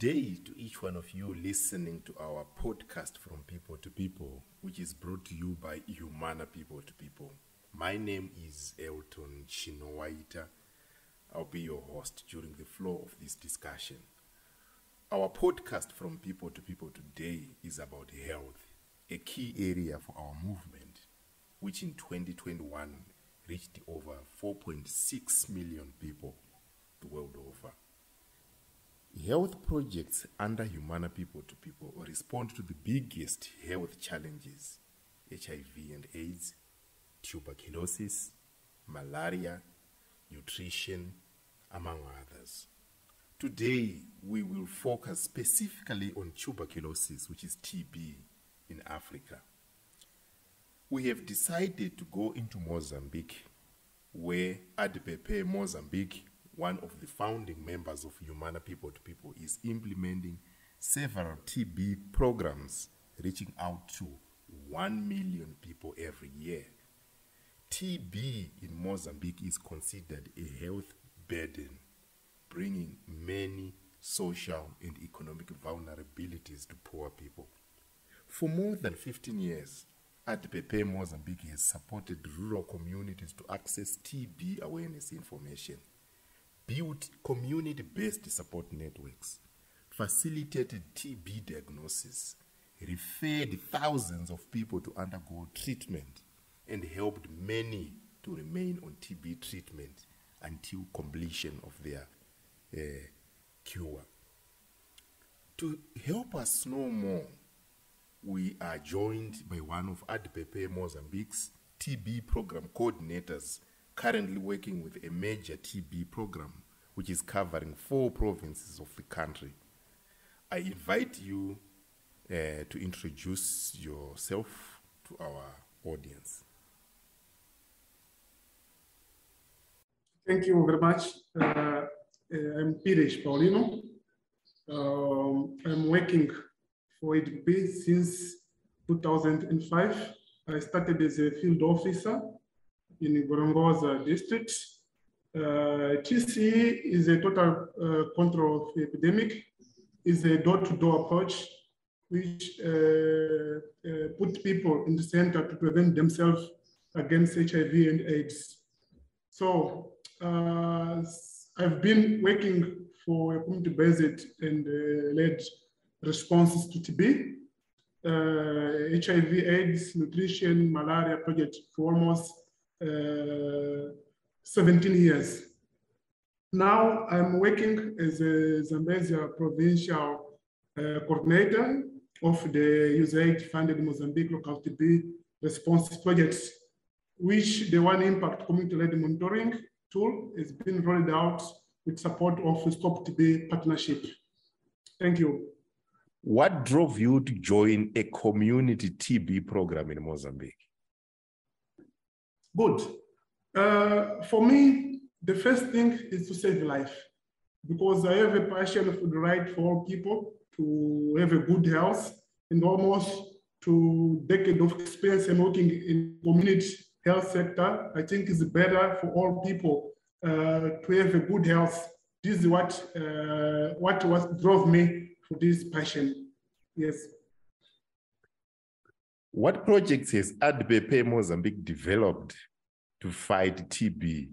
day to each one of you listening to our podcast From People to People, which is brought to you by Humana People to People. My name is Elton Chinowaita. I'll be your host during the flow of this discussion. Our podcast From People to People today is about health, a key area for our movement, which in 2021 reached over 4.6 million people the world over. Health projects under Humana People to People respond to the biggest health challenges: HIV and AIDS, tuberculosis, malaria, nutrition, among others. Today, we will focus specifically on tuberculosis, which is TB in Africa. We have decided to go into Mozambique, where ADPP Mozambique, one of the founding members of Humana People to People, is implementing several TB programs reaching out to 1 million people every year. TB in Mozambique is considered a health burden, bringing many social and economic vulnerabilities to poor people. For more than 15 years, ADPP Mozambique has supported rural communities to access TB awareness information, built community-based support networks, facilitated TB diagnosis, referred thousands of people to undergo treatment, and helped many to remain on TB treatment until completion of their cure. To help us know more, we are joined by one of ADPP Mozambique's TB program coordinators, currently working with a major TB program, which is covering 4 provinces of the country. I invite you to introduce yourself to our audience. Thank you very much. I'm Pires Paulino. I'm working for ADPP since 2005. I started as a field officer in Gorongosa district. TC is a total control of the epidemic, is a door-to-door approach which put people in the center to prevent themselves against HIV and AIDS. So I've been working for a community-based and led responses to TB, HIV, AIDS, nutrition, malaria project for almost 17 years. Now I'm working as a Zambezia provincial coordinator of the USAID-funded Mozambique local TB response projects, which the One Impact community-led monitoring tool has been rolled out with support of Stop TB partnership. Thank you. What drove you to join a community TB program in Mozambique? Good. For me, the first thing is to save life, because I have a passion for the right for all people to have a good health, and almost 2 decades of experience in working in community health sector. I think it's better for all people to have a good health. This is what drove me for this passion. Yes. What projects has ADPP Mozambique developed to fight TB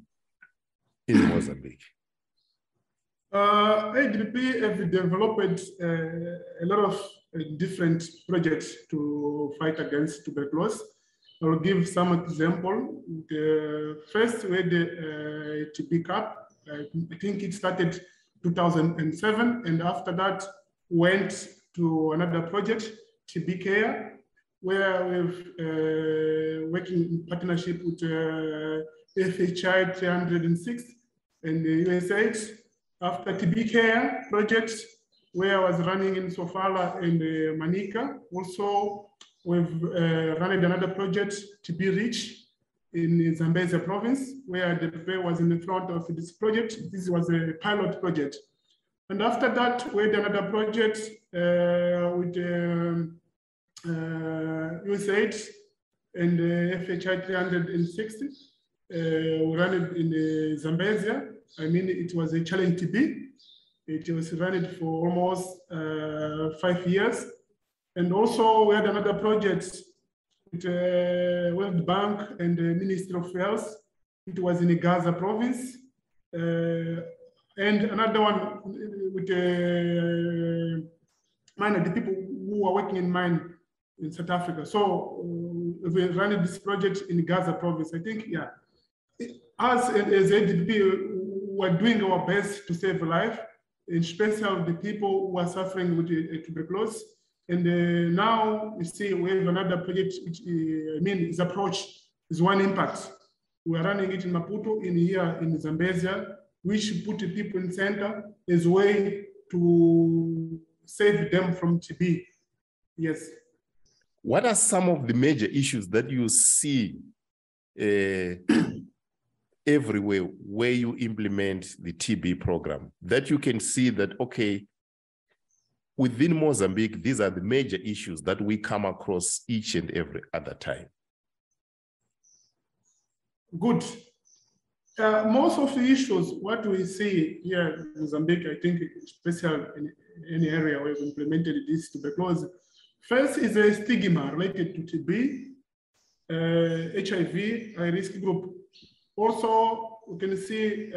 in Mozambique? ADPP have developed a lot of different projects to fight against tuberculosis. I'll give some example. The first we had the TB Cup. I think it started 2007, and after that went to another project, TB Care, where we're working in partnership with FHI 306 and the USAID. After TB Care project, where I was running in Sofala and Manica, also we've run another project, TB Reach, in Zambezia province, where the ADPP was in the front of this project. This was a pilot project. And after that, we had another project with USAID and FHI 360. We ran it in Zambezia. I mean, it was a challenge TB. It was running for almost 5 years. And also we had another project with World Bank and the Ministry of Health. It was in Gaza province. And another one with mine, the people who are working in mine in South Africa. So we ran this project in Gaza province. I think, yeah, us as ADPP, we're doing our best to save life, especially the people who are suffering with tuberculosis. And now you see we have another project, which its approach is One Impact. We are running it in Maputo, in here in Zambezia, which put the people in center as a way to save them from TB. Yes. What are some of the major issues that you see everywhere where you implement the TB program, that you can see that, okay, within Mozambique, these are the major issues that we come across each and every other time? Good. Most of the issues, what we see here in Mozambique, I think, especially in any area where we've implemented this tuberculosis, first is a stigma related to TB, HIV, high-risk group. Also, we can see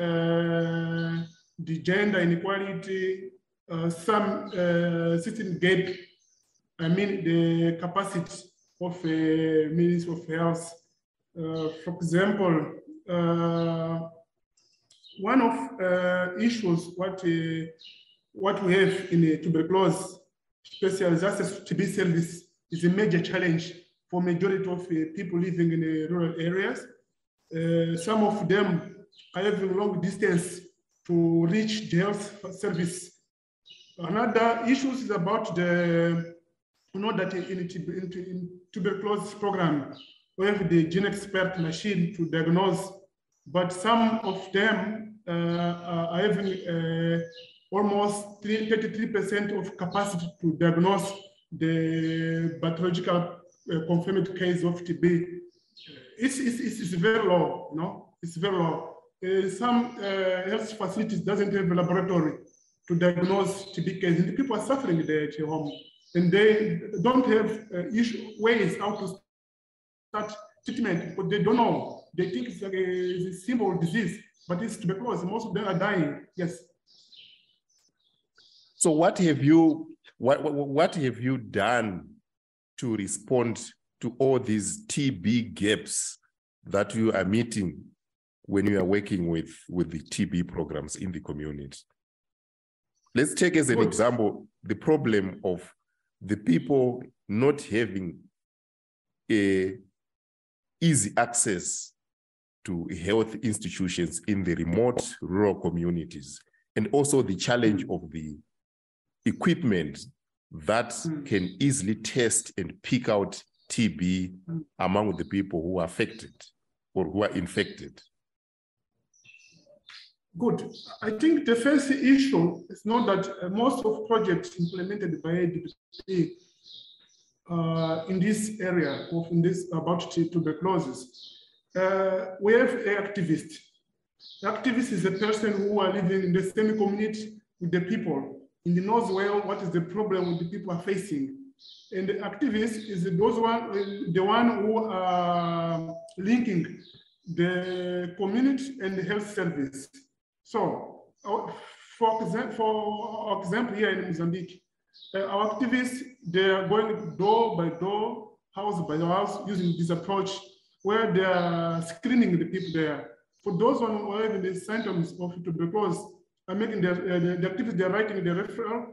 the gender inequality, some system gap, I mean the capacity of Ministry of Health. For example, one of issues what we have in tuberculosis, especially access to TB service, is a major challenge for majority of people living in rural areas. Some of them are having long distance to reach the health service. Another issue is about the, that in tuberculosis program, we have the gene expert machine to diagnose, but some of them are having almost 33% of capacity to diagnose the pathological confirmed case of TB. It's very low, it's very low. Some health facilities doesn't have a laboratory to diagnose TB cases, and the people are suffering there at home, and they don't have ways how to start treatment, but they don't know. They think it's like a simple disease, but it's tuberculosis. Most of them are dying. Yes. So what have you done to respond to all these TB gaps that you are meeting when you are working with the TB programs in the community? Let's take as an example the problem of the people not having easy access to health institutions in the remote rural communities, and also the challenge of the equipment that can easily test and pick out TB among the people who are affected or who are infected. Good. I think the first issue is not that most of projects implemented by ADPP in this area of about tuberculosis, we have an activist. The activist is a person who are living in the same community with the people, and knows well what is the problem with the people are facing. And the activist is the one who are linking the community and the health service. So, for example, here in Mozambique, our activists, they are going door by door, house by house, using this approach where they are screening the people there. For those who are having the symptoms of tuberculosis, are making the activists, they're writing the referral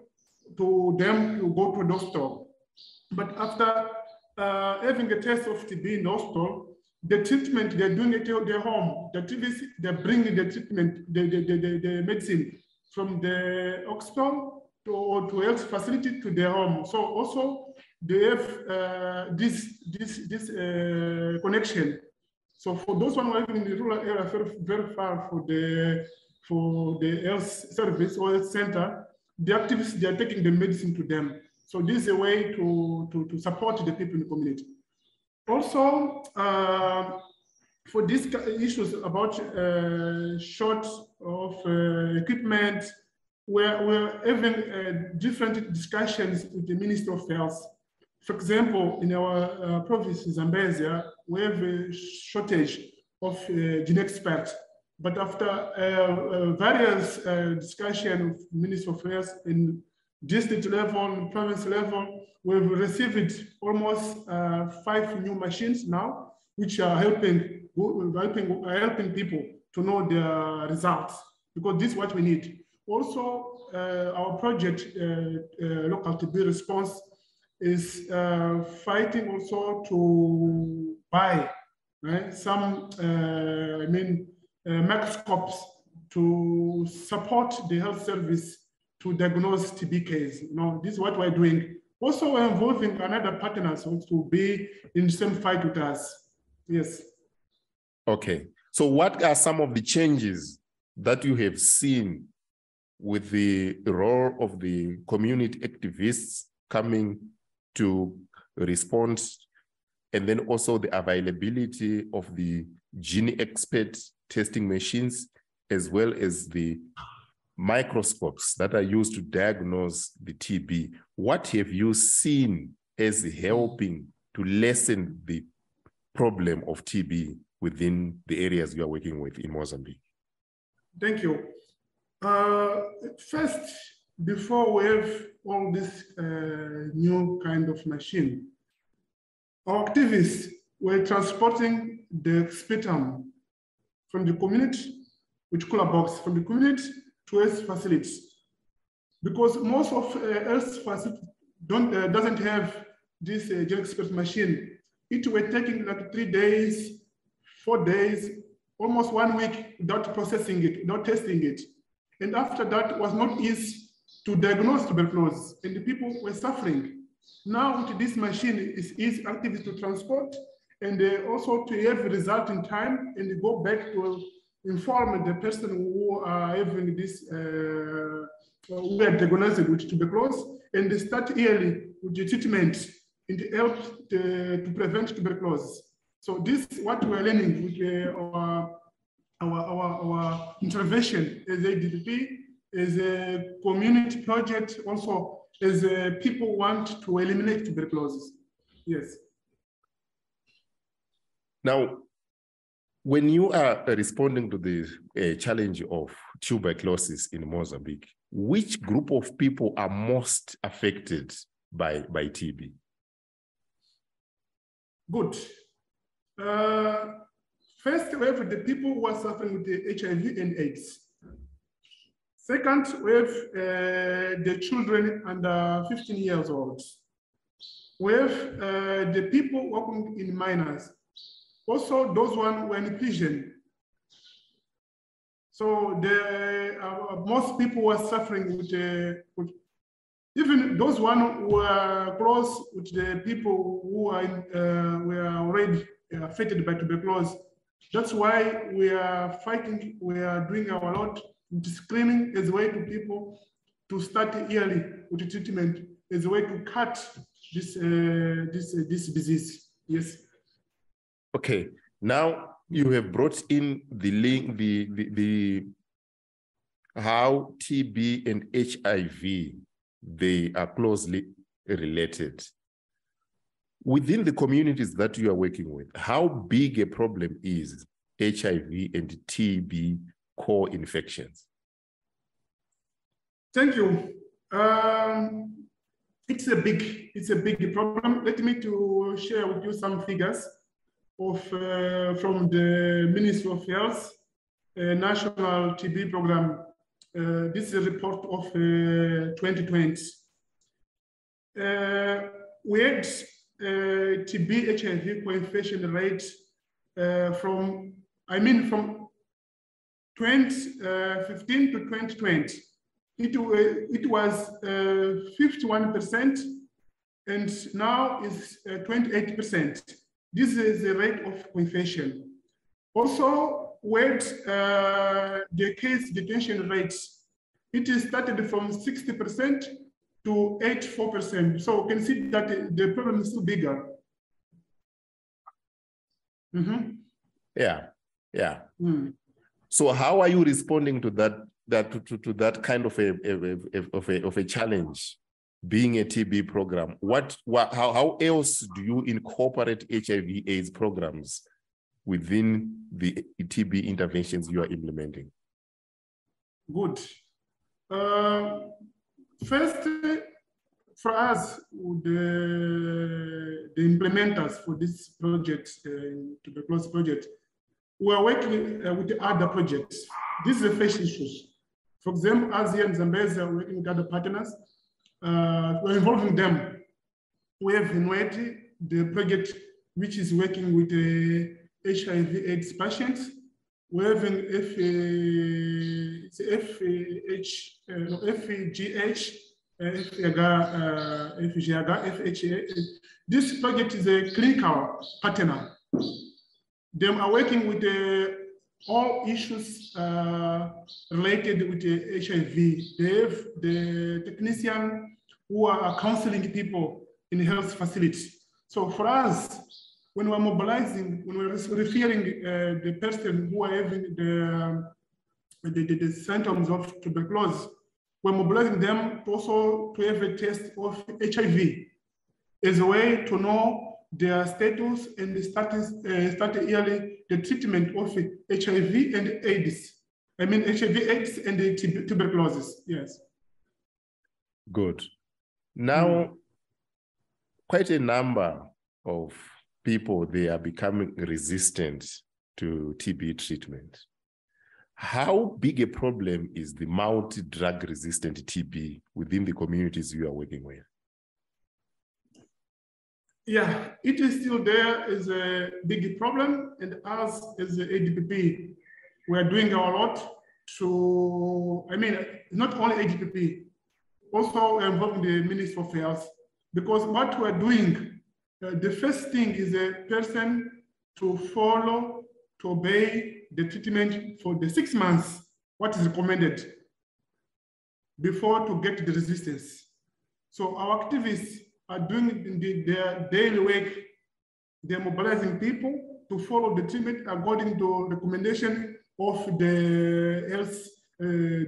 to them to go to the hospital. But after having a test of TB in the hospital, the treatment, they're doing it at their home. The activists, they're bringing the treatment, the medicine from the hospital to health facility to their home. So also they have this connection. So for those who are living in the rural area, very far for the health service or health center, the activists, they are taking the medicine to them. So this is a way to support the people in the community. Also, for these issues about short of equipment, we're having different discussions with the Ministry of Health. For example, in our province, Zambezia, we have a shortage of gene experts. But after various discussions with Ministry of Health in district level and province level, we've received almost 5 new machines now, which are helping people to know their results, because this is what we need. Also, our project, Local TB Response, is fighting also to buy some, microscopes to support the health service to diagnose TB case. This is what we're doing. Also, we're involving another partners to be in the same fight with us. Yes. Okay. So what are some of the changes that you have seen with the role of the community activists coming to respond, and then also the availability of the gene expert testing machines, as well as the microscopes that are used to diagnose the TB? What have you seen as helping to lessen the problem of TB within the areas you are working with in Mozambique? Thank you. First, before we have all this new kind of machine, our activists were transporting the sputum from the community with cooler box, from the community to health facilities, because most of health facilities doesn't have this gene expert machine. It were taking like 3 days, 4 days, almost 1 week without processing it, without testing it. And after that, it was not easy to diagnose tuberculosis, and the people were suffering. Now with this machine, it's easy activities to transport, and also to have a result in time, and go back to inform the person who are having this, who are diagnosed with tuberculosis, and they start early with the treatment and help to prevent tuberculosis. So this is what we're learning with our intervention as ADPP, as a community project, also as people want to eliminate tuberculosis. Yes. Now, when you are responding to the challenge of tuberculosis in Mozambique, which group of people are most affected by TB? Good. First, we have the people who are suffering with the HIV and AIDS. Second, we have the children under 15 years old. We have the people working in minors. Also, those ones were in prison. So most people were suffering with even those ones who are close with the people who are were already affected by tuberculosis. That's why we are fighting. We are doing our lot. Screening as a way to people to start early with the treatment as a way to cut this disease. Yes. Okay. Now you have brought in the link, the how TB and HIV, they are closely related. Within the communities that you are working with, how big a problem is HIV and TB co-infections? Thank you. It's a big problem. Let me to share with you some figures of from the Ministry of Health National TB Program. This is a report of 2020. We had TB HIV co-infection rate from 2015 to 2020. It was 51%, and now is 28%. This is the rate of co-infection. Also, with the case detention rates, it is started from 60% to 84%. So you can see that the problem is still bigger. Mm-hmm. Yeah. So how are you responding to that kind of a challenge, being a TB program, how else do you incorporate HIV/AIDS programs within the TB interventions you are implementing? Good. First, for us, the implementers for this project, tuberculosis project, we are working with other projects. This is the first issues. For example, as here in Zambezia, we're working with other partners. We're involving them. We have Chinowaita, the project which is working with HIV/AIDS patients. We're having FGH. This project is a clinical partner. They are working with all issues related with HIV. They have the technician who are counseling people in health facilities. So for us, when we're mobilizing, when we're referring the person who are having the symptoms of tuberculosis, we're mobilizing them also to have a test of HIV as a way to know their status and the start yearly the treatment of HIV and AIDS. I mean HIV, AIDS, and the tuberculosis. Yes. Good. Now, quite a number of people, they are becoming resistant to TB treatment. How big a problem is the multi-drug resistant TB within the communities you are working with? Yeah, it is still there as a big problem. And us as the ADPP, we are doing a lot to, I mean, not only ADPP, also involving the Ministry of Health, because what we're doing, the first thing is a person to follow, to obey the treatment for the 6 months, what is recommended before to get the resistance. So our activists are doing their daily work. They're mobilizing people to follow the treatment according to recommendation of the health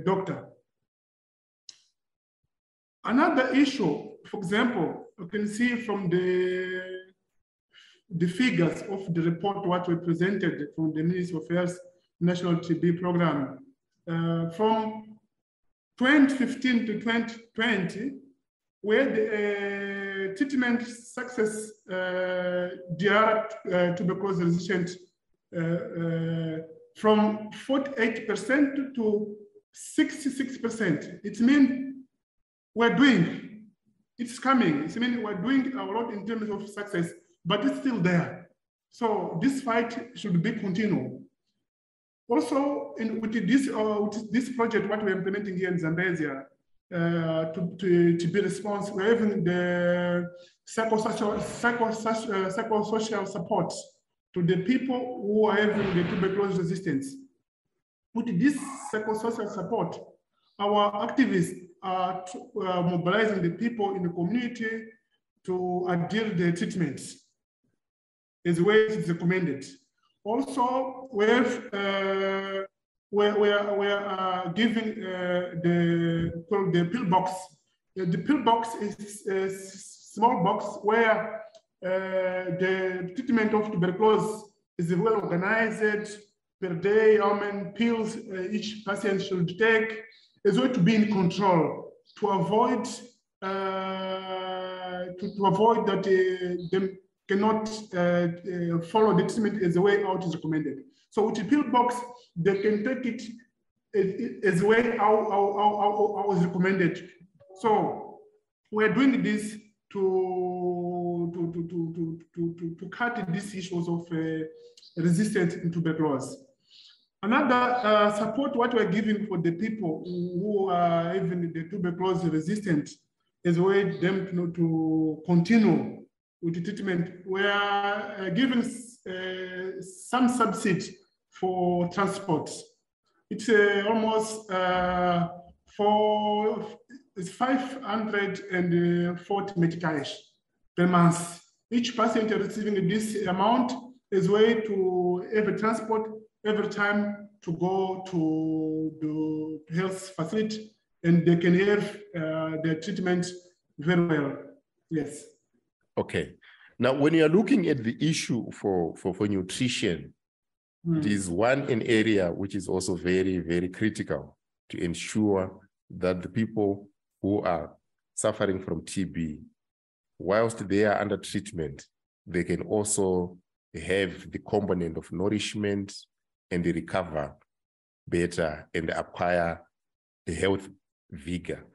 doctor. Another issue, for example, you can see from the figures of the report what we presented from the Ministry of Health National TB Program. From 2015 to 2020, where the treatment success DR tuberculosis resistant from 48% to 66%. It means we're doing, it's coming. It means we're doing a lot in terms of success, but it's still there. So this fight should be continual. Also, with this project, what we're implementing here in Zambezia, to be responsible, we're having the psychosocial support to the people who are having the tuberculosis resistance. With this psychosocial support, our activists are mobilizing the people in the community to adhere to the treatments as well as it's recommended. Also, we have we are giving the pill box. The pill box is a small box where the treatment of tuberculosis is well organized per day, how many pills each patient should take, as well to be in control, to avoid that them cannot follow the treatment as the way out is recommended. So with the pill box, they can take it as way how is recommended. So we're doing this to cut these issues of resistance in tuberculosis. Another support what we're giving for the people who are even the tuberculosis resistant is a way them to continue with the treatment. We are giving some subsidy for transport. It's almost it's 540 Metcash per month. Each patient receiving this amount is way to have a transport every time to go to the health facility and they can have their treatment very well. Yes. Okay. Now, when you are looking at the issue for nutrition, it is an area which is also very, very critical to ensure that the people who are suffering from TB, whilst they are under treatment, they can also have the component of nourishment and they recover better and acquire a health vigor.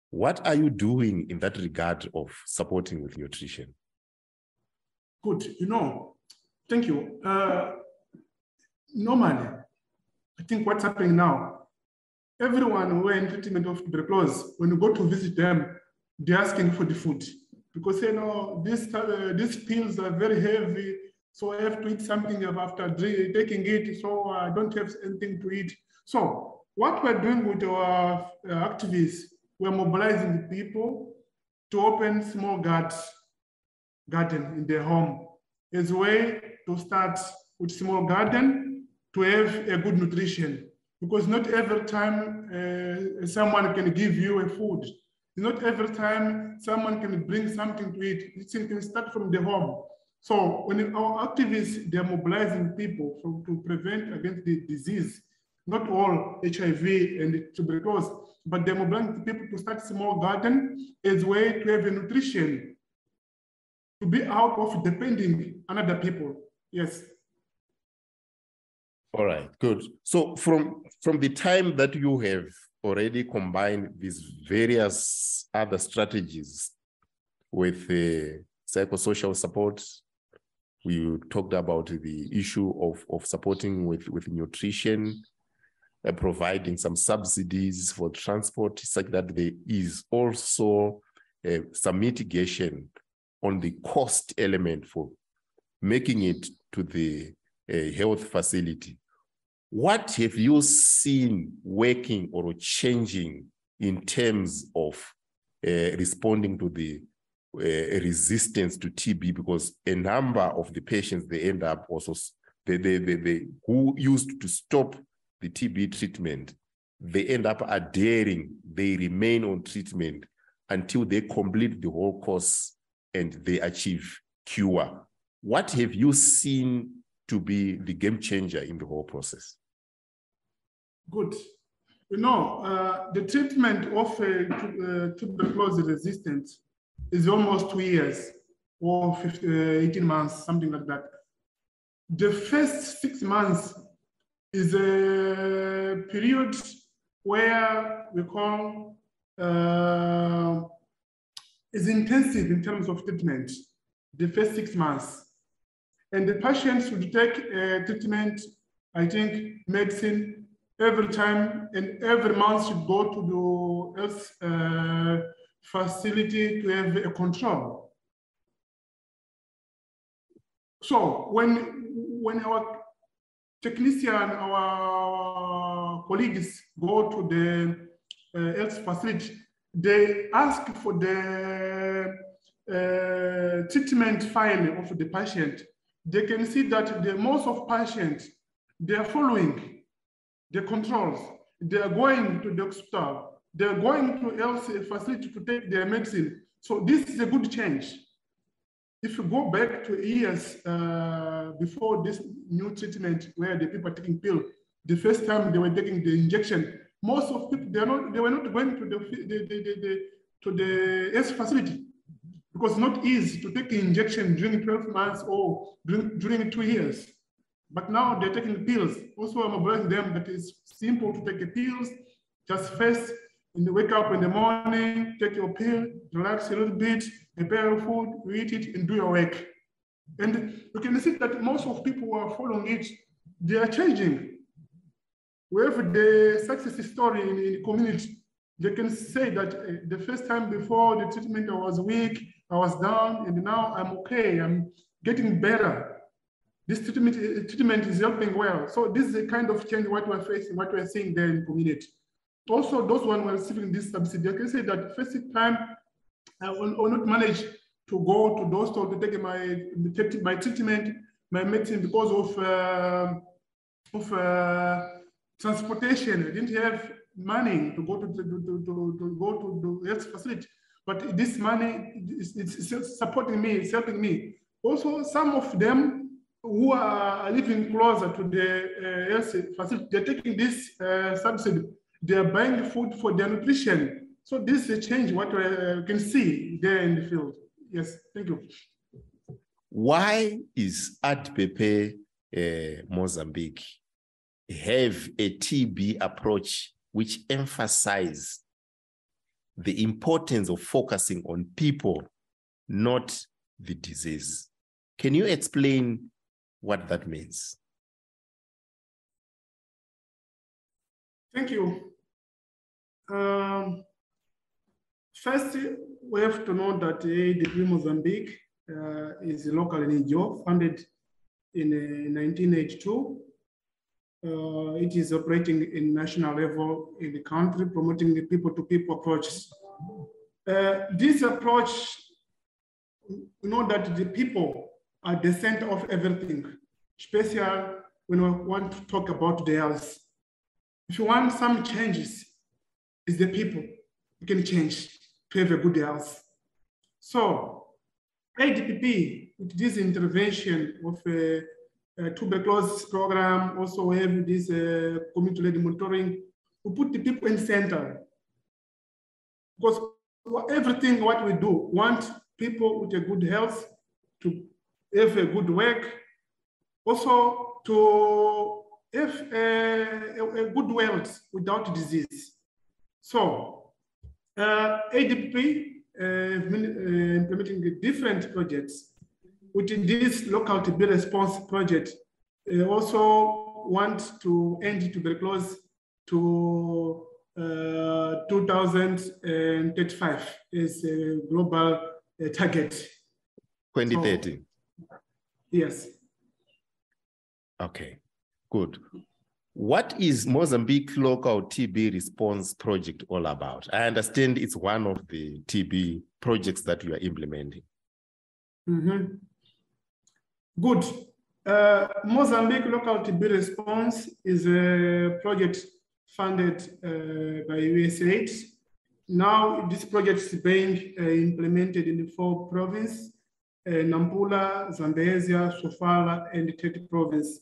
What are you doing in that regard of supporting with nutrition? Good, thank you. Normally, I think what's happening now, everyone who are in treatment of tuberculosis, when you go to visit them, they're asking for the food because these pills are very heavy, so I have to eat something after taking it, so I don't have anything to eat. So what we're doing with our activists, we're mobilizing the people to open small garden in their home as a way to start with small garden to have a good nutrition, because not every time someone can give you a food. Not every time someone can bring something to eat. It can start from the home. So when our activists, they're mobilizing people to prevent against the disease, not all HIV and tuberculosis, but they're mobilizing people to start small garden as a way to have a nutrition, to be out of depending on other people. Yes. All right, good. So from the time that you have already combined these various other strategies with psychosocial support, we talked about the issue of supporting with nutrition, providing some subsidies for transport, such that there is also some mitigation on the cost element for making it to the health facility. What have you seen working or changing in terms of responding to the resistance to TB? Because a number of the patients, they end up also, they who used to stop the TB treatment, they end up adhering, they remain on treatment until they complete the whole course and they achieve cure. What have you seen to be the game changer in the whole process? Good. The treatment of tuberculosis resistance is almost 2 years or 18 months, something like that. The first 6 months is a period where we call is intensive in terms of treatment, the first 6 months. And the patients should take treatment, I think, medicine every time, and every month should go to the health facility to have a control. So when our technician, our colleagues go to the health facility, they ask for the treatment file of the patient. They can see that most of patients, they are following the controls. They are going to the hospital. They are going to health facility to take their medicine. So this is a good change. If you go back to years before this new treatment, where the people are taking pill, the first time they were taking the injection, most of people they were not going to the health facility, because it's not easy to take an injection during 12 months or during 2 years. But now they're taking pills. Also, I'm mobilizing them that it's simple to take the pills. Just first, wake up in the morning, take your pill, relax a little bit, prepare your food, eat it, and do your work. And you can see that most of people who are following it, they are changing. We have the success story in the community. They can say that the first time before the treatment, I was weak, I was down, and now I'm okay, I'm getting better. This treatment is helping well. So this is a kind of change what we're facing, what we're seeing there in the community. Also, those who are receiving this subsidy, I can say that first time I will not manage to go to those stores to take my treatment, my medicine, because of transportation. We didn't have money to go to the health facility. But this money is supporting me, it's helping me. Also, some of them who are living closer to the health facility, they're taking this subsidy. They're buying food for their nutrition. So this is a change what we can see there in the field. Yes, thank you. Why is ADPP Mozambique have a TB approach which emphasizes the importance of focusing on people, not the disease? Can you explain what that means? Thank you. First, we have to know that ADPP Mozambique is a local NGO funded in 1982. It is operating in national level in the country, promoting the people-to-people approaches. This approach, we know that the people are the center of everything, especially when we want to talk about the health. If you want some changes, it's the people you can change to have a good health. So ADPP, with this intervention of a tuberculosis program, also we have this community-led monitoring, we put the people in center. Because everything what we do, want people with a good health to have a good work, also to have a good wealth without disease. So ADPP implementing different projects. Within this local TB response project, also want to end tuberculosis to 2035 is a global target. 2030. So, yes. Okay, good. What is Mozambique Local TB Response Project all about? I understand it's one of the TB projects that you are implementing. Mm-hmm. Good. Mozambique Local TB Response is a project funded by USAID. Now this project is being implemented in 4 provinces, Nampula, Zambezia, Sofala, and the 3rd province.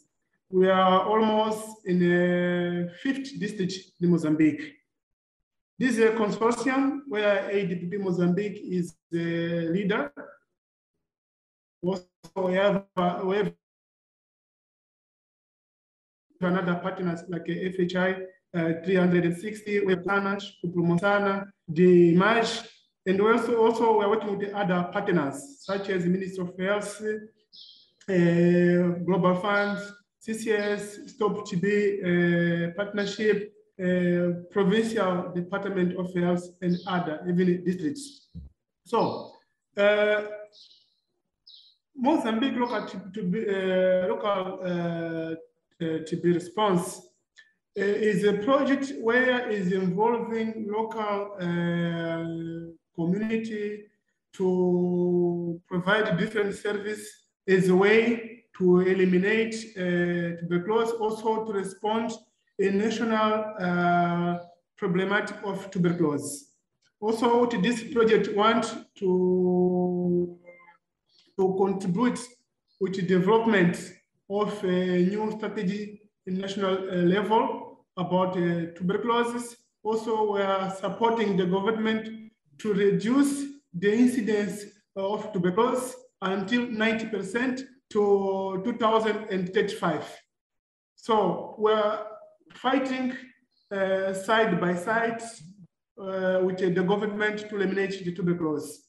We are almost in the 5th district in Mozambique. This is a consortium where ADPP Mozambique is the leader. Also, we have another partners like FHI 360, we have Planash, Kuplumosana, the MASH, and also we're working with the other partners such as the Ministry of Health, Global Funds, CCS, Stop TB Partnership, Provincial Department of Health, and other, even districts. So, Mozambique local TB response is a project where is involving local community to provide different services as a way to eliminate tuberculosis, also to respond in national problematic of tuberculosis. Also, this project want to contribute with the development of a new strategy in national level about tuberculosis. Also, we are supporting the government to reduce the incidence of tuberculosis until 90% to 2035. So we're fighting side by side with the government to eliminate the tuberculosis.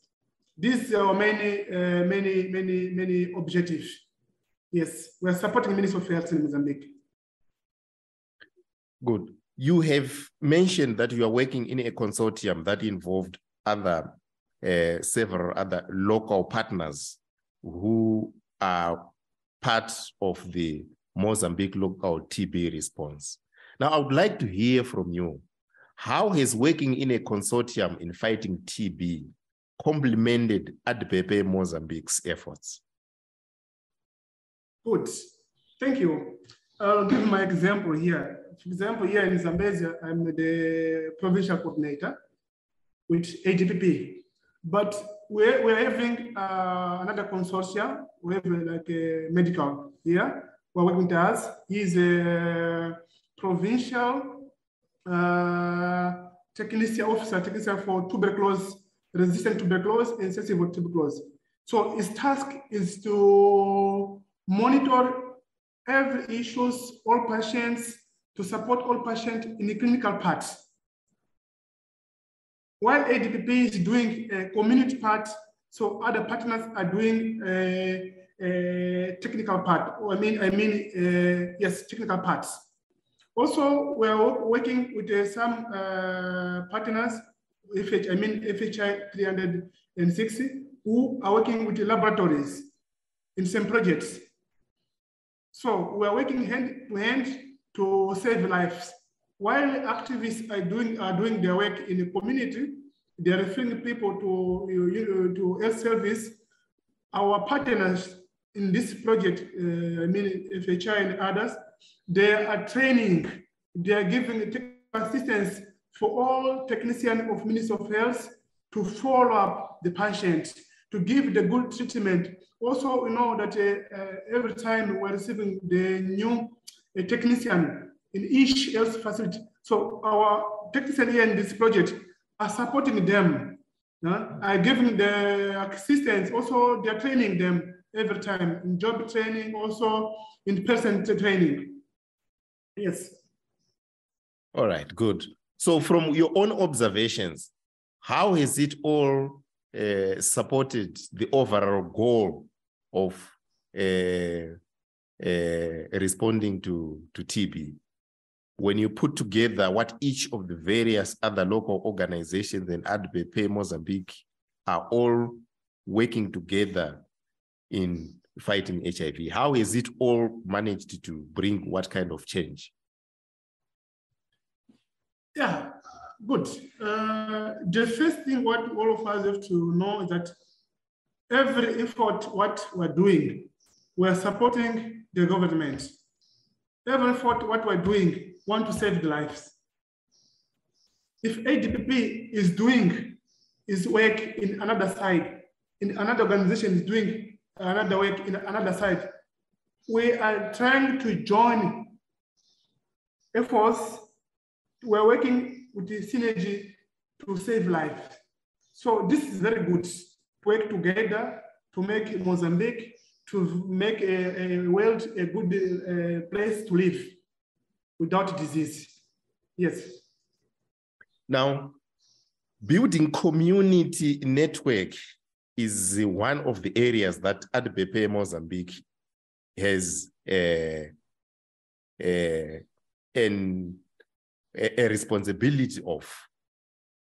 These are many objectives. Yes, we're supporting the Ministry of Health in Mozambique. Good. You have mentioned that you are working in a consortium that involved several other local partners who are part of the Mozambique Local TB response. Now, I would like to hear from you, how has working in a consortium in fighting TB complemented ADPP Mozambique's efforts? Good, thank you. I'll give my example here. For example, here in Zambezia, I'm the provincial coordinator with ADPP. But we're having another consortium. We have like a medical here. We're working with us. He's a provincial technician for tuberculosis, resistant tuberculosis, and sensitive tuberculosis. So his task is to monitor every issues, all patients, to support all patients in the clinical part. While ADPP is doing a community part, so other partners are doing a technical part. Yes, technical parts. Also, we are working with some partners, FHI 360, who are working with the laboratories in some projects. So we are working hand to hand to save lives. While activists are doing their work in the community, they are referring people to health service. Our partners in this project, FHI and others, they are training, they are giving technical assistance for all technicians of Ministry of Health to follow up the patient, to give the good treatment. Also, you know that every time we're receiving the new technician in each health facility. So our technicians here in this project are supporting them, are giving the assistance. Also, they're training them every time in job training, also in person training. Yes. All right, good. So from your own observations, how has it all supported the overall goal of responding to TB? When you put together what each of the various other local organizations and ADPP Mozambique are all working together in fighting HIV, how has it all managed to bring what kind of change? Yeah, good. The first thing what all of us have to know is that every effort what we're doing, we're supporting the government. Every effort what we're doing, want to save the lives. If ADPP is doing his work in another side, in another organization is doing another work in another side, we are trying to join efforts. We're working with the synergy to save lives. So this is very good to work together to make Mozambique, to make a world a good place to live without disease. Yes. Now, building community network is one of the areas that ADPP Mozambique has a responsibility of.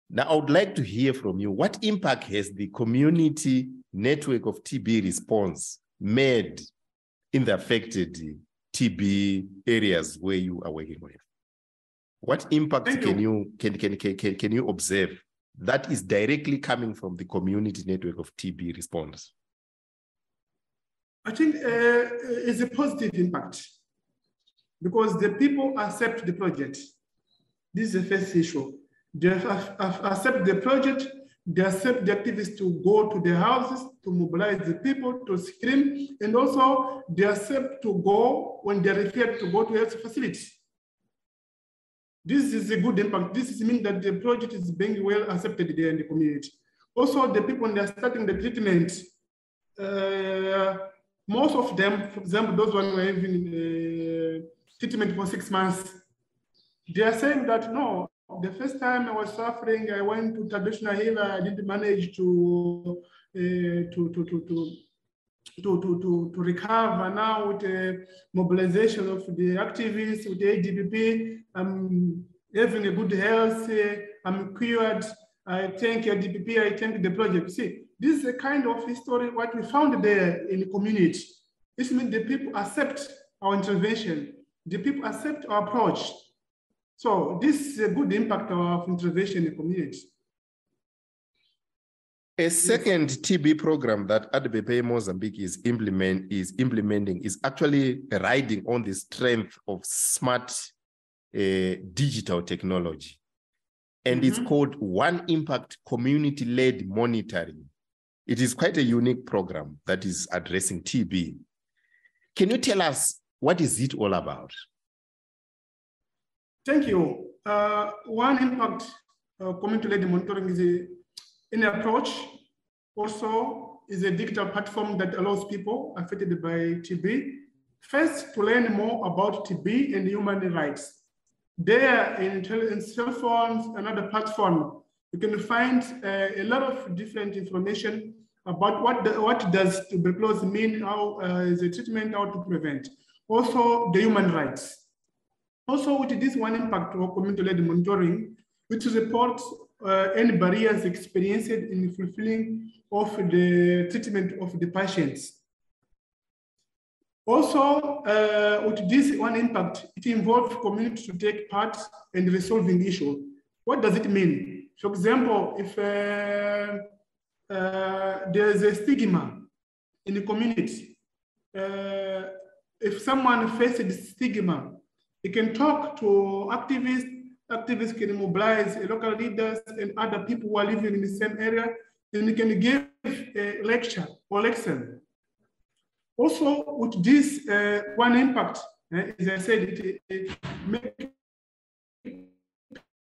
Now, I would like to hear from you, what impact has the community network of TB response made in the affected TB areas where you are working with? What impact can you observe that is directly coming from the community network of TB response? I think it's a positive impact because the people accept the project. This is the first issue. They accept the project, they accept the activists to go to the houses, to mobilize the people, to screen, and also they accept to go when they're referred to go to health facilities. This is a good impact. This means that the project is being well accepted there in the community. Also, the people, when they're starting the treatment, most of them, for example, those ones who are having treatment for 6 months, they are saying that, no, the first time I was suffering, I went to traditional healer, I didn't manage to recover. Now with the mobilization of the activists, with the ADPP, I'm having a good health, I'm cured, I thank ADPP, I thank the project. See, this is a kind of history, what we found there in the community. This means the people accept our intervention, the people accept our approach. So this is a good impact of intervention in the community. A second TB program that ADPP Mozambique is implementing is actually riding on the strength of smart digital technology. And it's called One Impact Community-Led Monitoring. It is quite a unique program that is addressing TB. Can you tell us what is it all about? Thank you. One Impact Community-Led Monitoring is an approach, also is a digital platform that allows people affected by TB, first to learn more about TB and human rights. There in cell phones, another platform, you can find a lot of different information about what does tuberculosis mean, how is the treatment, how to prevent. Also the human rights. Also with this One Impact or community-led monitoring, which reports any barriers experienced in fulfilling of the treatment of the patients. Also, with this One Impact, it involves community to take part in resolving issues. What does it mean? For example, if there's a stigma in the community, if someone faces stigma, he can talk to activists can mobilize local leaders and other people who are living in the same area, and he can give a lecture or lesson. Also, with this One Impact, as I said, it makes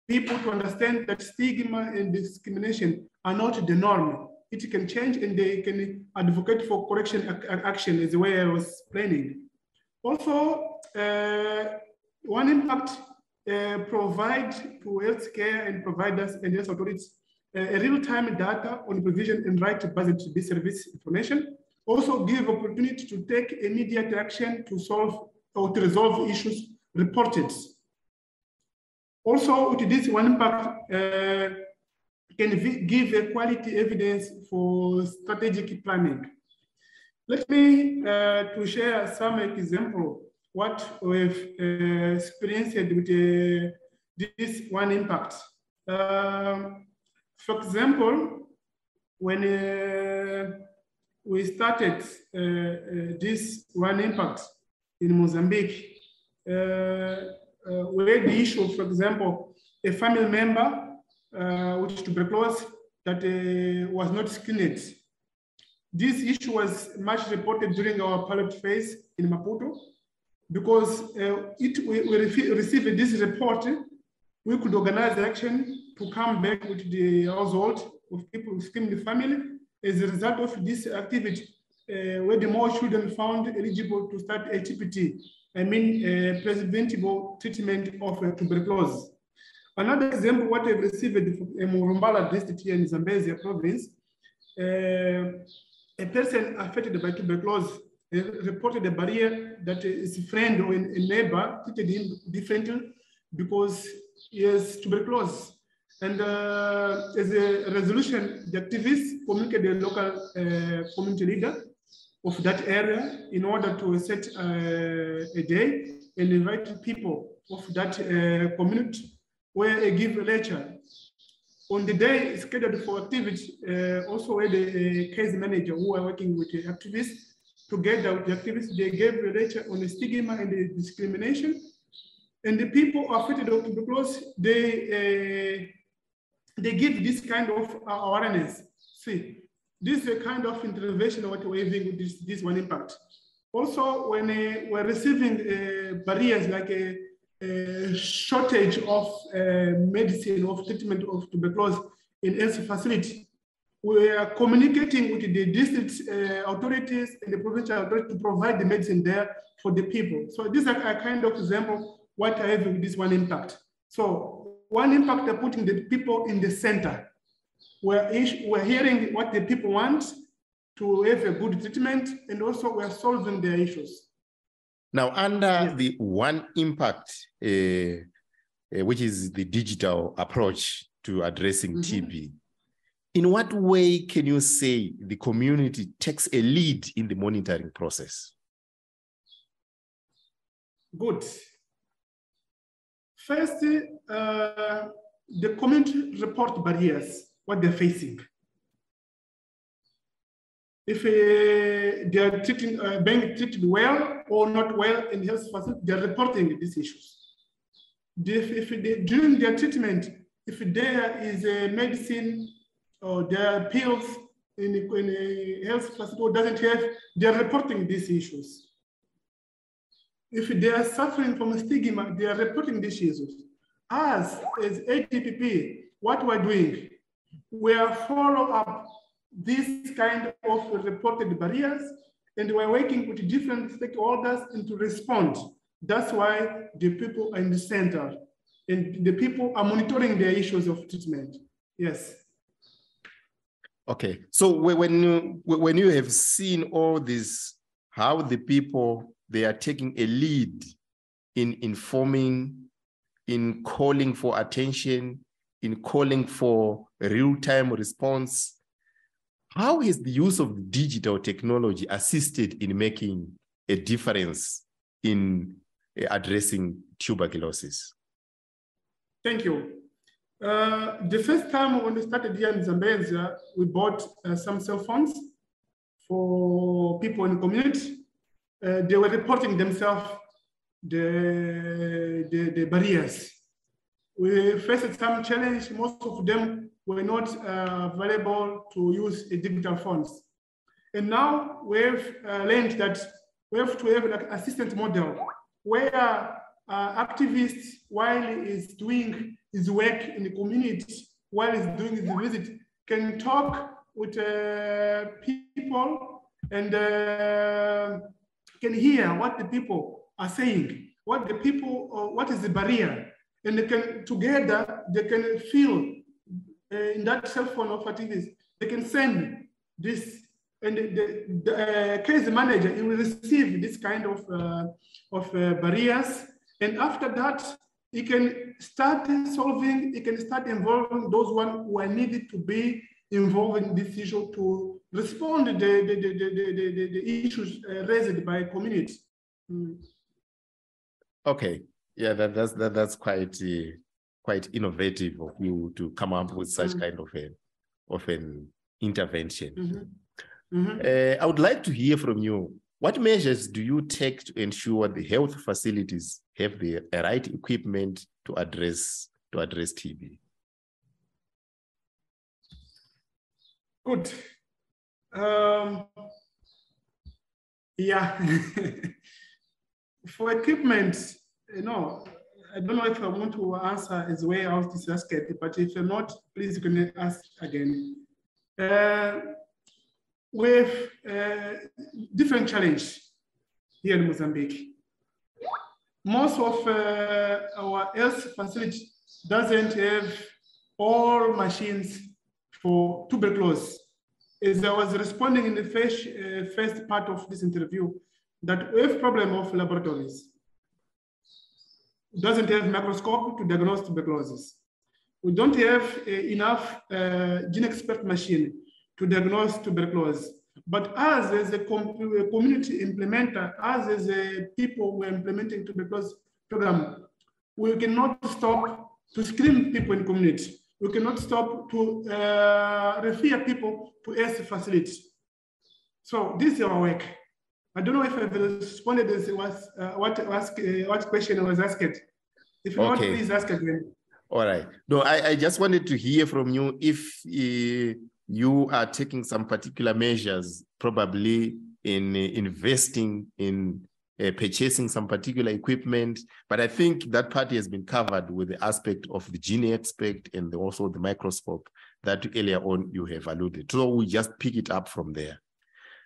people to understand that stigma and discrimination are not the norm. It can change and they can advocate for correction action as the way I was explaining. Also, One Impact provide to healthcare and providers and health authorities a real-time data on provision and right-based service information. Also give opportunity to take immediate action to solve or to resolve issues reported. Also, with this One Impact can give a quality evidence for strategic planning. Let me to share some example what we've experienced with this One Impact. For example, when we started this One Impact in Mozambique, we had the issue, for example, a family member with tuberculosis that was not screened. This issue was much reported during our pilot phase in Maputo, because we received this report, we could organize action to come back with the household of people within the family. As a result of this activity, where the more children found eligible to start HPT, I mean preventable treatment of tuberculosis. Another example, what I've received from Murumbala district here in Zambezia province, a person affected by tuberculosis reported a barrier that his friend or a neighbor treated him differently because he has tuberculosis. And as a resolution, the activists communicated the local community leader of that area in order to set a day and invite people of that community where they give a lecture. On the day scheduled for activity, also where the case manager who are working with the activists, together with the activists, they gave a lecture on the stigma and the discrimination. And the people affected with tuberculosis, they give this kind of awareness. See, this is a kind of intervention what we're having with this One Impact. Also, when we're receiving barriers like a shortage of medicine, of treatment of tuberculosis in health facility, we are communicating with the district authorities and the provincial authorities to provide the medicine there for the people. So this is a kind of example what I have with this One Impact. So One Impact are putting the people in the center. We're hearing what the people want to have a good treatment, and also we're solving their issues. Now, under the One Impact, which is the digital approach to addressing TB, in what way can you say the community takes a lead in the monitoring process? Good. First, the community report barriers, what they're facing. if they are being treated well or not well in health facilities, they are reporting these issues. During their treatment, if there is a medicine or there are pills in a health facility or doesn't have, they are reporting these issues. If they are suffering from stigma, they are reporting these issues. As ADPP, what we're doing, we are follow up this kind of reported barriers, and we're working with different stakeholders and to respond. That's why the people are in the center, and the people are monitoring their issues of treatment. Yes. Okay, so when you have seen all this, how the people, they are taking a lead in informing, in calling for attention, in calling for a real-time response, how has the use of digital technology assisted in making a difference in addressing tuberculosis? Thank you. The first time when we started here in Zambezia, we bought some cell phones for people in the community. They were reporting themselves the barriers. We faced some challenge. Most of them were not available to use digital phones. And now we've learned that we have to have like an assistant model where activists, while he's doing his work in the community, while he's doing his visit, can talk with people and can hear what the people are saying, what the people, what is the barrier, and they can together they can feel in that cell phone of activists. They can send this, and the case manager he will receive this kind of barriers, and after that he can start solving. He can start involving those ones who are needed to be involved in this issue to respond to the issues raised by community. Okay, yeah, that's quite innovative of you to come up with such kind of an intervention. I would like to hear from you. What measures do you take to ensure the health facilities have the right equipment to address TB? Good. Yeah. For equipment, I don't know if I want to answer as way out this aspect, but if you're not, please you can ask again. With different challenge here in Mozambique. Most of our health facility doesn't have all machines for tuberculosis. As I was responding in the first part of this interview, that we have problem of laboratories. It doesn't have microscope to diagnose tuberculosis. We don't have enough gene expert machine to diagnose tuberculosis. But us as a community implementer, us as a people who are implementing tuberculosis program, we cannot stop to screen people in community. We cannot stop to refer people to health facilities. So this is our work. I don't know if I've responded as what question was asked. If not, please ask again. All right. No, I just wanted to hear from you if you are taking some particular measures, probably in investing in purchasing some particular equipment. But I think that part has been covered with the aspect of the gene expert and also the microscope that earlier on you have alluded to. So we just pick it up from there.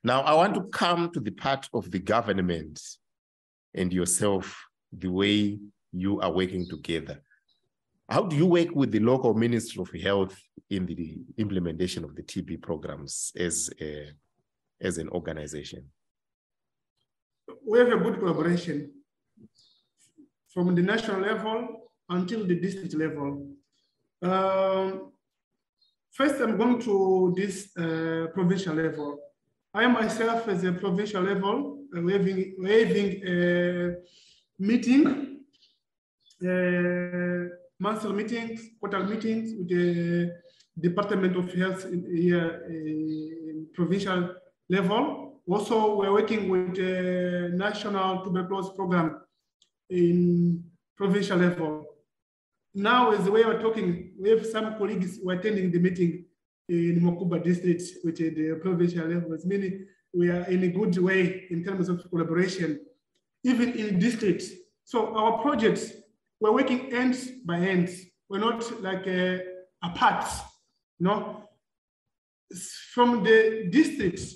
Now, I want to come to the part of the government and yourself, the way you are working together. How do you work with the local Ministry of Health in the implementation of the TB programs as an organization? We have a good collaboration from the national level until the district level. First, I'm going to this provincial level. I myself, as a provincial level, we're having a meeting, monthly meetings, quarterly meetings with the Department of Health in provincial level. Also, we're working with the National Tuberculosis Program in provincial level. Now, as the way we're talking, we have some colleagues who are attending the meeting in Mokuba district, which is the provincial level, meaning we are in a good way in terms of collaboration, even in districts. So our projects, we're working hand by hand. We're not like apart, no? From the districts,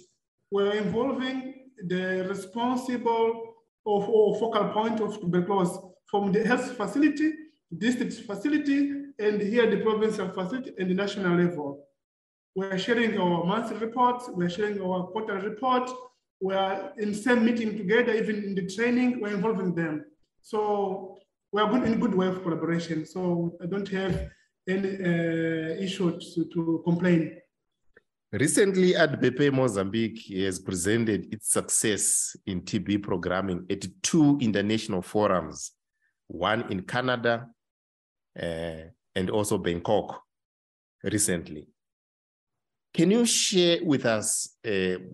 we're involving the responsible or focal point of tuberculosis from the health facility, district facility, and here the provincial facility and the national level. We're sharing our monthly reports, we're sharing our quarterly report, we're in the same meeting together, even in the training, we're involving them. So we're good in good way of collaboration. So I don't have any issue to complain. Recently, ADPP Mozambique has presented its success in TB programming at 2 international forums, one in Canada and also Bangkok recently. Can you share with us the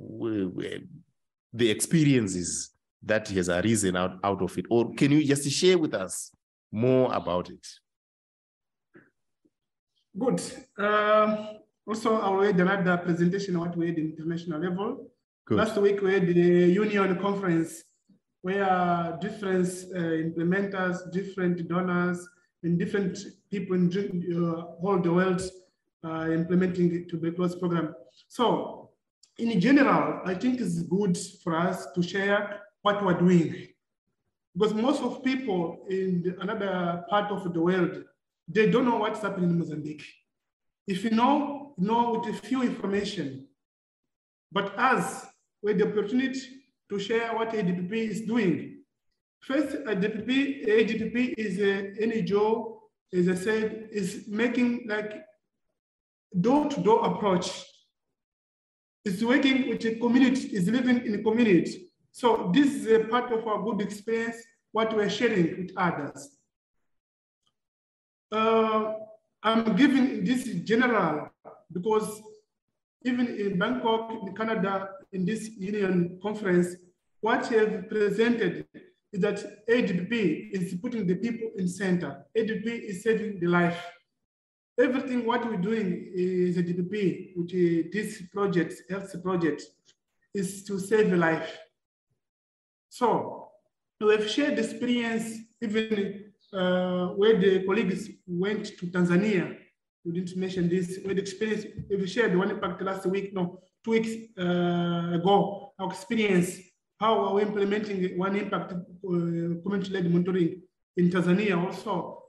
experiences that has arisen out of it? Or can you just share with us more about it? Good. Also, I had another presentation on what we had in international level. Good. Last week, we had the Union Conference where different implementers, different donors, and different people in all the world implementing the tuberculosis program. So, in general, I think it's good for us to share what we're doing. Because most of people in another part of the world, they don't know what's happening in Mozambique. If you know with a few information. But us, we have the opportunity to share what ADPP is doing. First, ADPP is an NGO, as I said, is making like door-to-door approach. It's working with a community, is living in a community. So this is a part of our good experience, what we're sharing with others. I'm giving this general because even in Bangkok, in Canada, in this union conference, what you have presented is that ADPP is putting the people in center. ADPP is saving the life. Everything what we're doing is ADPP, which is this project, health project, is to save a life. So we have shared experience even where the colleagues went to Tanzania. We didn't mention this. We had experience, we shared one impact last week, 2 weeks ago, our experience, how are we implementing one impact community-led monitoring in Tanzania also.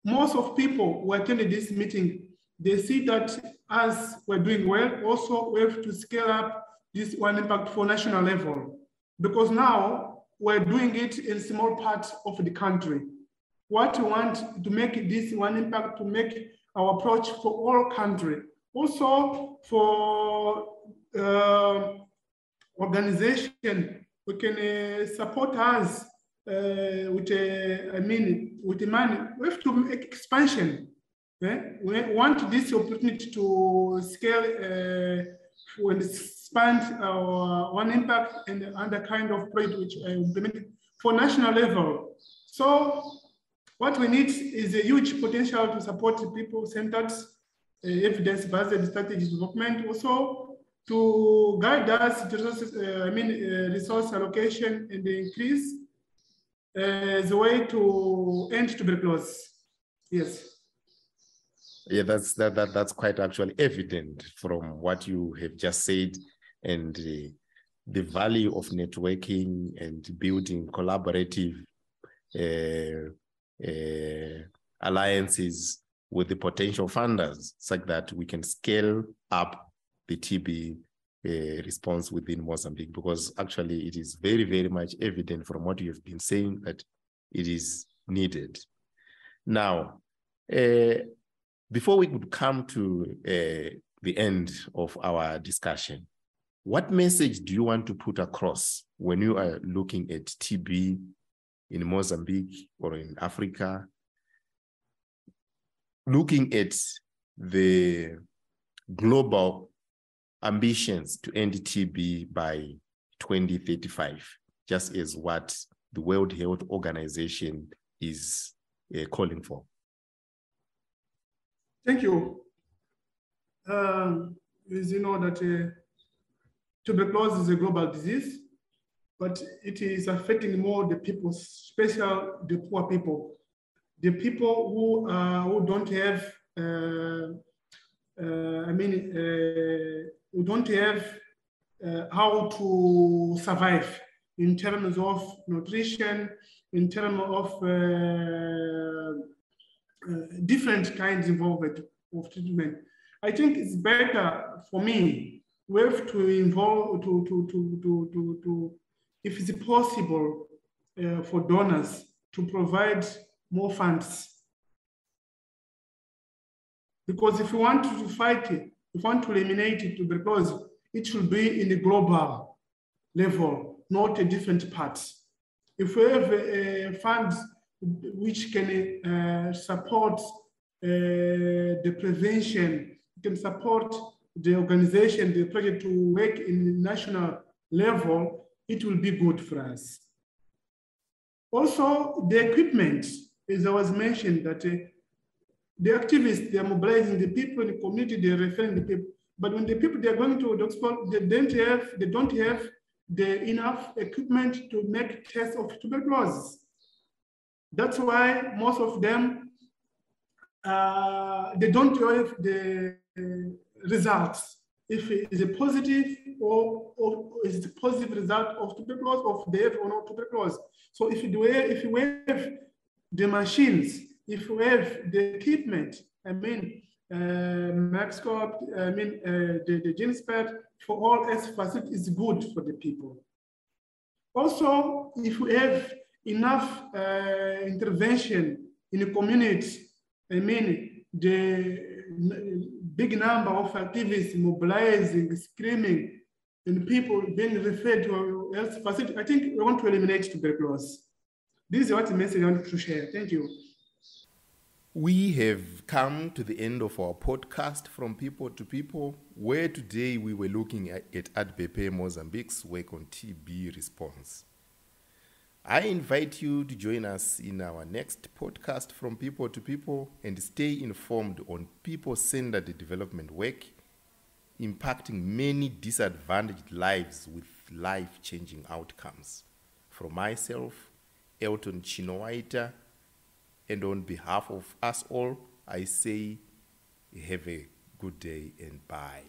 Most of people who attended this meeting, they see that as we're doing well, also we have to scale up this one impact for national level, because now we're doing it in small parts of the country. What we want to make this one impact, to make our approach for all country. Also for organization, we can support us with the money. We have to make expansion. We want this opportunity to scale and expand our one impact and other kind of project which I implemented for national level. So what we need is a huge potential to support the people-centered, evidence-based strategy development, also to guide us to resource allocation and the increase as a way to end tuberculosis. Yes. Yeah, that's quite actually evident from what you have just said, and the value of networking and building collaborative alliances with the potential funders, such that we can scale up the TB response within Mozambique, because actually it is very, very much evident from what you have been saying that it is needed. Now, before we could come to the end of our discussion, what message do you want to put across when you are looking at TB in Mozambique or in Africa, looking at the global ambitions to end TB by 2035, just as what the World Health Organization is calling for? Thank you. As you know that tuberculosis is a global disease, but it is affecting more the people, especially the poor people, the people who don't have, who don't have how to survive in terms of nutrition, in terms of different kinds involved of treatment. I think it's better for me. We have to involve if it's possible for donors to provide more funds. Because if we want to fight it, if we want to eliminate it, tuberculosis, it should be in the global level, not a different parts. If we have funds which can support the prevention, can support the organization, the project to work in the national level, it will be good for us. Also, the equipment, as I was mentioned, that the activists, they are mobilizing the people in the community, they're referring the people. But when the people, they're going to the hospital, they don't have the enough equipment to make tests of tuberculosis. That's why most of them, they don't have the results. If it is a positive or is it a positive result of tuberculosis, or if they have or not tuberculosis. So if we have the machines, if we have the equipment, microscope, the GeneSpot for all S facility is good for the people. Also, if we have enough intervention in the community, the big number of activists mobilizing, screaming, and people being referred to health facility, I think we want to eliminate tuberculosis. This is what the message I want to share. Thank you. We have come to the end of our podcast From People to People, where today we were looking at ADPP Mozambique's work on TB response. I invite you to join us in our next podcast From People to People and stay informed on people-centered development work impacting many disadvantaged lives with life-changing outcomes. From myself, Elton Chinowaita, and on behalf of us all, I say have a good day and bye.